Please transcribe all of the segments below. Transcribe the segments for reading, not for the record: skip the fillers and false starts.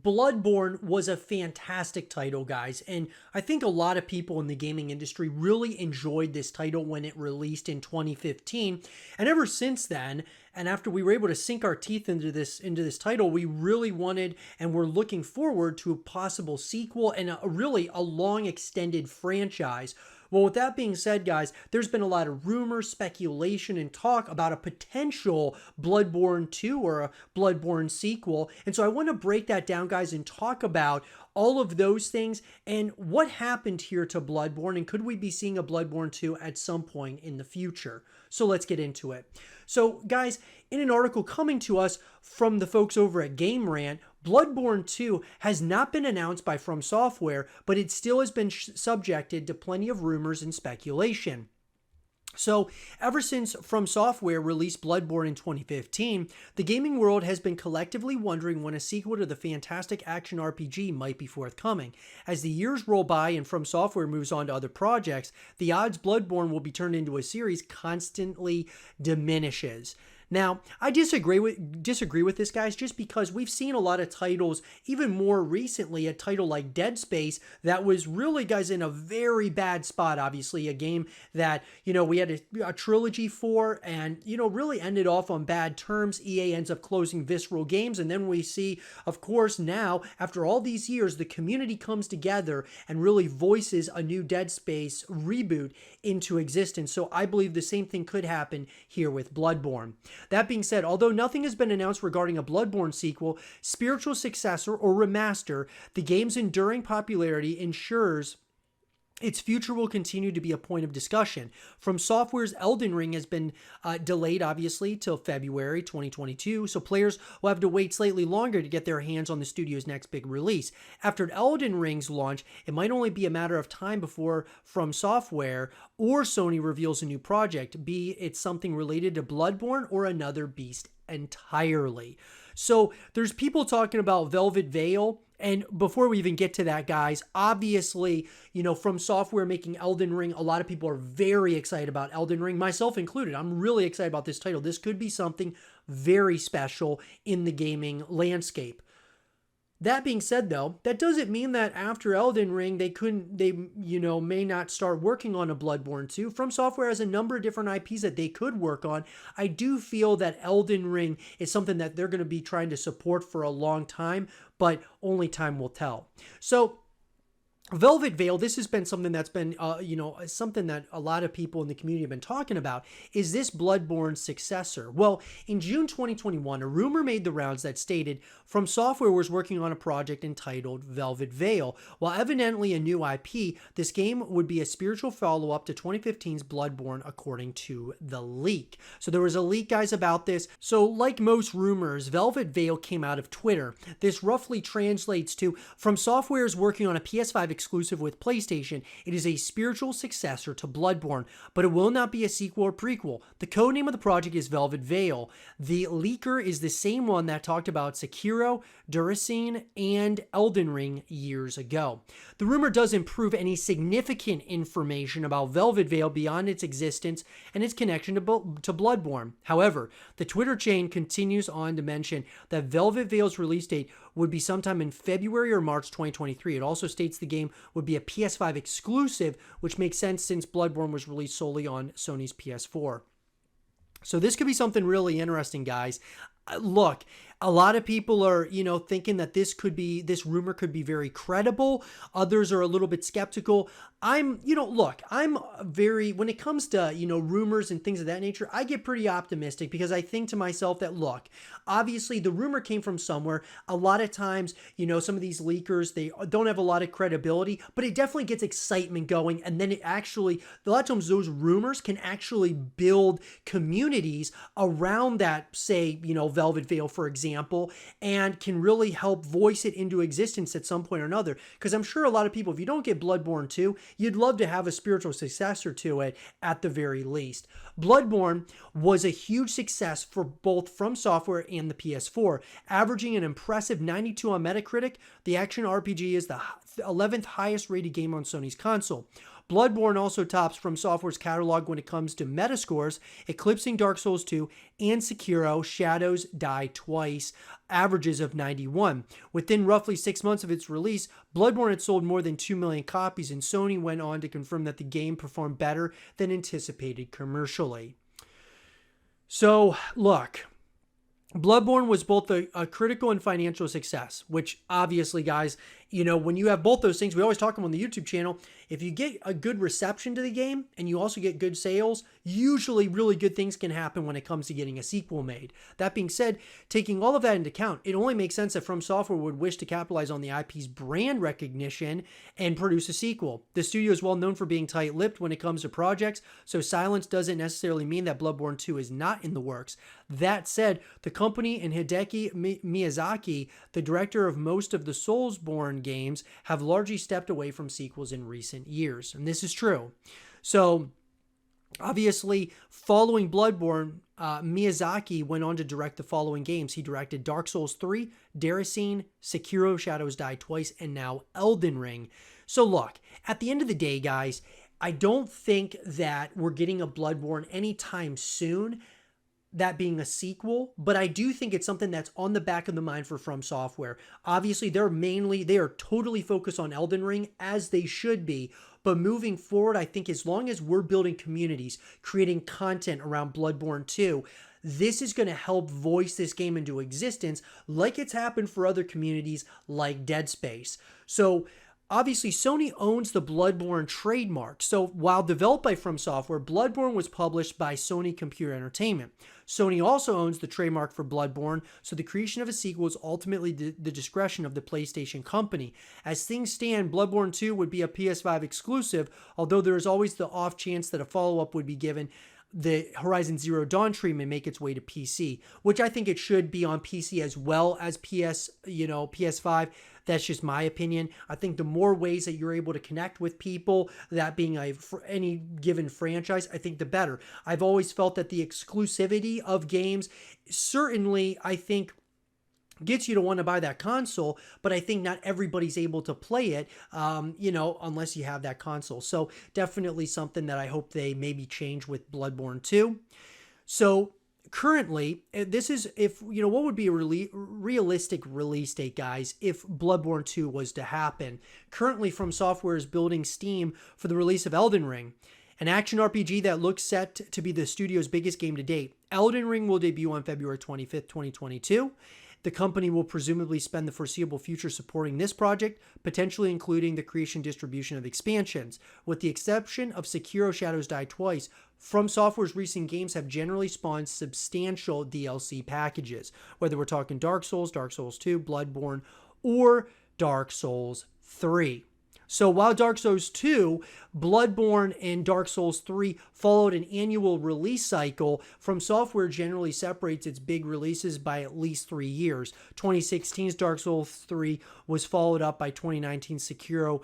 Bloodborne was a fantastic title, guys, and I think a lot of people in the gaming industry really enjoyed this title when it released in 2015. And ever since then, and after we were able to sink our teeth into this title, we really wanted and we're looking forward to a possible sequel and really a long extended franchise. Well, with that being said, guys, there's been a lot of rumors, speculation, and talk about a potential Bloodborne 2 or a Bloodborne sequel. And so I want to break that down, guys, and talk about all of those things and what happened here to Bloodborne, and could we be seeing a Bloodborne 2 at some point in the future? So let's get into it. So, guys, in an article coming to us from the folks over at Game Rant, Bloodborne 2 has not been announced by From Software, but it still has been subjected to plenty of rumors and speculation. So, ever since From Software released Bloodborne in 2015, the gaming world has been collectively wondering when a sequel to the fantastic action RPG might be forthcoming. As the years roll by and From Software moves on to other projects, the odds Bloodborne will be turned into a series constantly diminishes. Now, I disagree with this, guys, just because we've seen a lot of titles, even more recently, a title like Dead Space that was really, guys, in a very bad spot, obviously, a game that, we had a trilogy for and, really ended off on bad terms. EA ends up closing Visceral Games, and then we see, of course, now, after all these years, the community comes together and really voices a new Dead Space reboot into existence. So I believe the same thing could happen here with Bloodborne. That being said, although nothing has been announced regarding a Bloodborne sequel, spiritual successor, or remaster, the game's enduring popularity ensures its future will continue to be a point of discussion. From Software's Elden Ring has been delayed, obviously, till February 2022, so players will have to wait slightly longer to get their hands on the studio's next big release. After Elden Ring's launch, it might only be a matter of time before From Software or Sony reveals a new project, be it something related to Bloodborne or another beast entirely. So there's people talking about Velvet Veil. And before we even get to that, guys, obviously, From Software making Elden Ring, a lot of people are very excited about Elden Ring, myself included. I'm really excited about this title. This could be something very special in the gaming landscape. That being said, though, that doesn't mean that after Elden Ring, they may not start working on a Bloodborne 2. From Software has a number of different IPs that they could work on. I do feel that Elden Ring is something that they're going to be trying to support for a long time, but only time will tell. So, Velvet Veil, this has been something that's been, something that a lot of people in the community have been talking about. Is this Bloodborne's successor? Well, in June 2021, a rumor made the rounds that stated From Software was working on a project entitled Velvet Veil. While evidently a new IP, this game would be a spiritual follow-up to 2015's Bloodborne, according to the leak. So there was a leak, guys, about this. So like most rumors, Velvet Veil came out of Twitter. This roughly translates to From Software is working on a PS5 exclusive with PlayStation. It is a spiritual successor to Bloodborne, but it will not be a sequel or prequel. The codename of the project is Velvet Veil. The leaker is the same one that talked about Sekiro, Duracine, and Elden Ring years ago. The rumor doesn't prove any significant information about Velvet Veil beyond its existence and its connection to Bloodborne. However, the Twitter chain continues on to mention that Velvet Veil's release date would be sometime in February or March 2023. It also states the game would be a PS5 exclusive, which makes sense since Bloodborne was released solely on Sony's PS4. So this could be something really interesting, guys. Look, a lot of people are, thinking that this rumor could be very credible. Others are a little bit skeptical. when it comes to, rumors and things of that nature, I get pretty optimistic because I think to myself that, look, obviously the rumor came from somewhere. A lot of times, some of these leakers, they don't have a lot of credibility, but it definitely gets excitement going. And then a lot of times those rumors can actually build communities around that, say, Velvet Veil, for example, and can really help voice it into existence at some point or another. Because I'm sure a lot of people, if you don't get Bloodborne 2, you'd love to have a spiritual successor to it at the very least. Bloodborne was a huge success for both From Software and the PS4, averaging an impressive 92 on Metacritic. The action RPG is the 11th highest rated game on Sony's console. Bloodborne also tops From Software's catalog when it comes to metascores, eclipsing Dark Souls 2 and Sekiro Shadows Die Twice averages of 91. Within roughly 6 months of its release, Bloodborne had sold more than 2 million copies, and Sony went on to confirm that the game performed better than anticipated commercially. So, look, Bloodborne was both a critical and financial success, which obviously, guys, when you have both those things, we always talk about on the YouTube channel, if you get a good reception to the game and you also get good sales, usually really good things can happen when it comes to getting a sequel made. That being said, taking all of that into account, it only makes sense that From Software would wish to capitalize on the IP's brand recognition and produce a sequel. The studio is well known for being tight-lipped when it comes to projects, so silence doesn't necessarily mean that Bloodborne 2 is not in the works. That said, the company and Hideki Miyazaki, the director of most of the Soulsborne games, have largely stepped away from sequels in recent years, and this is true. So obviously, following Bloodborne, Miyazaki went on to direct the following games. He directed Dark Souls 3, Damascene, Sekiro Shadows Die Twice, and now Elden Ring. So look, at the end of the day, guys, I don't think that we're getting a Bloodborne anytime soon, that being a sequel, but I do think it's something that's on the back of the mind for From Software. Obviously, they are totally focused on Elden Ring, as they should be, but moving forward, I think as long as we're building communities, creating content around Bloodborne 2, this is going to help voice this game into existence, like it's happened for other communities like Dead Space. So obviously, Sony owns the Bloodborne trademark. So while developed by From Software, Bloodborne was published by Sony Computer Entertainment. Sony also owns the trademark for Bloodborne, so the creation of a sequel is ultimately the discretion of the PlayStation company. As things stand, Bloodborne 2 would be a PS5 exclusive, although there is always the off chance that a follow-up would be given. The Horizon Zero Dawn treatment make its way to PC, which I think it should be on PC as well as PS5. That's just my opinion. I think the more ways that you're able to connect with people, that being any given franchise, I think the better. I've always felt that the exclusivity of games certainly, I think, gets you to want to buy that console, but I think not everybody's able to play it, unless you have that console. So definitely something that I hope they maybe change with Bloodborne 2. So currently, this is what would be a realistic release date, guys, if Bloodborne 2 was to happen. Currently, From Software is building steam for the release of Elden Ring, an action RPG that looks set to be the studio's biggest game to date. Elden Ring will debut on February 25th, 2022. The company will presumably spend the foreseeable future supporting this project, potentially including the creation and distribution of expansions. With the exception of Sekiro Shadows Die Twice, From Software's recent games have generally spawned substantial DLC packages, whether we're talking Dark Souls 2, Bloodborne, or Dark Souls 3. So while Dark Souls 2, Bloodborne, and Dark Souls 3 followed an annual release cycle, From Software generally separates its big releases by at least 3 years. 2016's Dark Souls 3 was followed up by 2019's Sekiro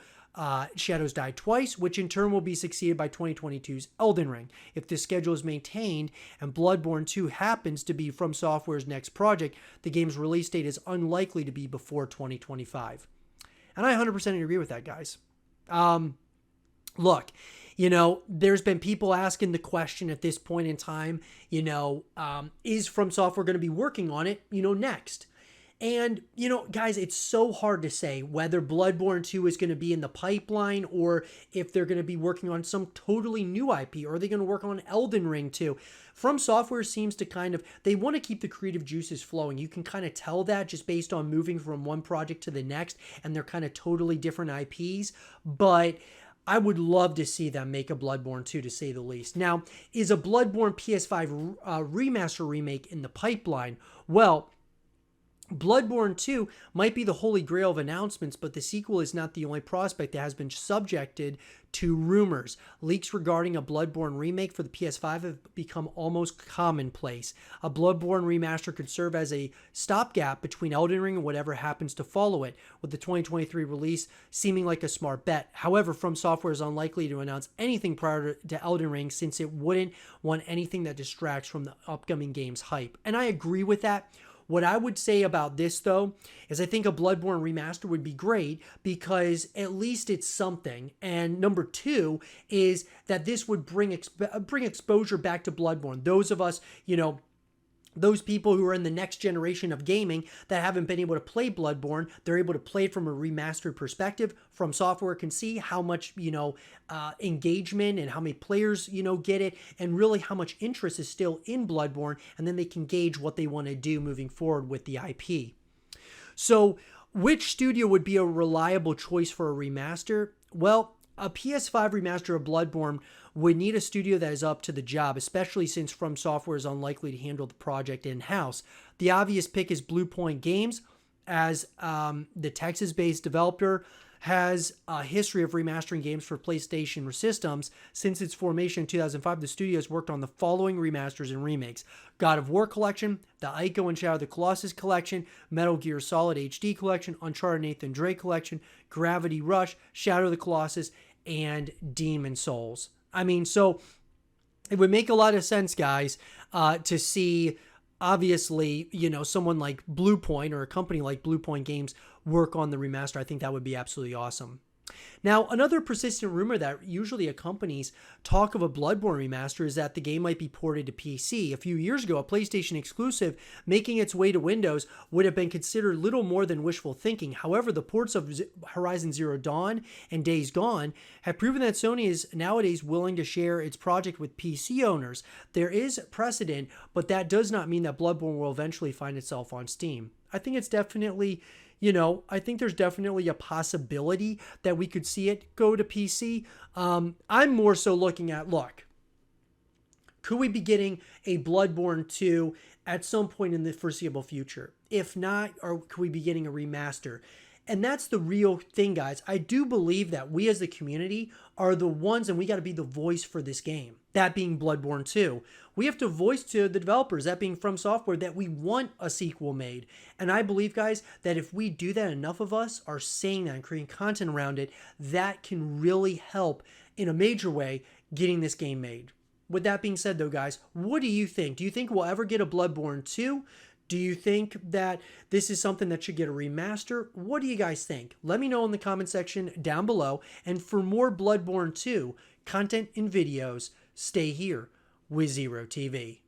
Shadows Die Twice, which in turn will be succeeded by 2022's Elden Ring. If this schedule is maintained and Bloodborne 2 happens to be From Software's next project, the game's release date is unlikely to be before 2025. And I 100% agree with that, guys. Look, there's been people asking the question at this point in time, is From Software going to be working on it, next? And, guys, it's so hard to say whether Bloodborne 2 is going to be in the pipeline or if they're going to be working on some totally new IP, or are they going to work on Elden Ring 2? From Software seems to they want to keep the creative juices flowing. You can kind of tell that just based on moving from one project to the next, and they're kind of totally different IPs, but I would love to see them make a Bloodborne 2, to say the least. Now, is a Bloodborne PS5 Remaster remake in the pipeline? Well, Bloodborne 2 might be the holy grail of announcements, but the sequel is not the only prospect that has been subjected to rumors. Leaks regarding a Bloodborne remake for the PS5 have become almost commonplace. A Bloodborne remaster could serve as a stopgap between Elden Ring and whatever happens to follow it, with the 2023 release seeming like a smart bet. However, From Software is unlikely to announce anything prior to Elden Ring, since it wouldn't want anything that distracts from the upcoming game's hype. And I agree with that. What I would say about this, though, is I think a Bloodborne remaster would be great because at least it's something. And number two is that this would bring exposure back to Bloodborne. Those of us, those people who are in the next generation of gaming that haven't been able to play Bloodborne, they're able to play it from a remastered perspective. From Software can see how much, engagement and how many players, get it, and really how much interest is still in Bloodborne. And then they can gauge what they want to do moving forward with the IP. So which studio would be a reliable choice for a remaster? Well, a PS5 remaster of Bloodborne would need a studio that is up to the job, especially since From Software is unlikely to handle the project in-house. The obvious pick is Bluepoint Games, as the Texas-based developer has a history of remastering games for PlayStation systems. Since its formation in 2005, the studio has worked on the following remasters and remakes: God of War Collection, the Ico and Shadow of the Colossus Collection, Metal Gear Solid HD Collection, Uncharted Nathan Drake Collection, Gravity Rush, Shadow of the Colossus, and Demon Souls. I mean, so it would make a lot of sense, guys, to see, obviously, someone like Bluepoint or a company like Bluepoint Games work on the remaster. I think that would be absolutely awesome. Now, another persistent rumor that usually accompanies talk of a Bloodborne remaster is that the game might be ported to PC. A few years ago, a PlayStation exclusive making its way to Windows would have been considered little more than wishful thinking. However, the ports of Horizon Zero Dawn and Days Gone have proven that Sony is nowadays willing to share its project with PC owners. There is precedent, but that does not mean that Bloodborne will eventually find itself on Steam. I think it's definitely... I think there's definitely a possibility that we could see it go to PC. I'm more so looking at, could we be getting a Bloodborne 2 at some point in the foreseeable future? If not, or could we be getting a remaster? And that's the real thing, guys. I do believe that we as the community are the ones, and we got to be the voice for this game. That being Bloodborne 2. We have to voice to the developers, that being From Software, that we want a sequel made. And I believe, guys, that if we do that, enough of us are saying that and creating content around it, that can really help in a major way getting this game made. With that being said, though, guys, what do you think? Do you think we'll ever get a Bloodborne 2? Do you think that this is something that should get a remaster? What do you guys think? Let me know in the comment section down below. And for more Bloodborne 2 content and videos, stay here with Zero TV.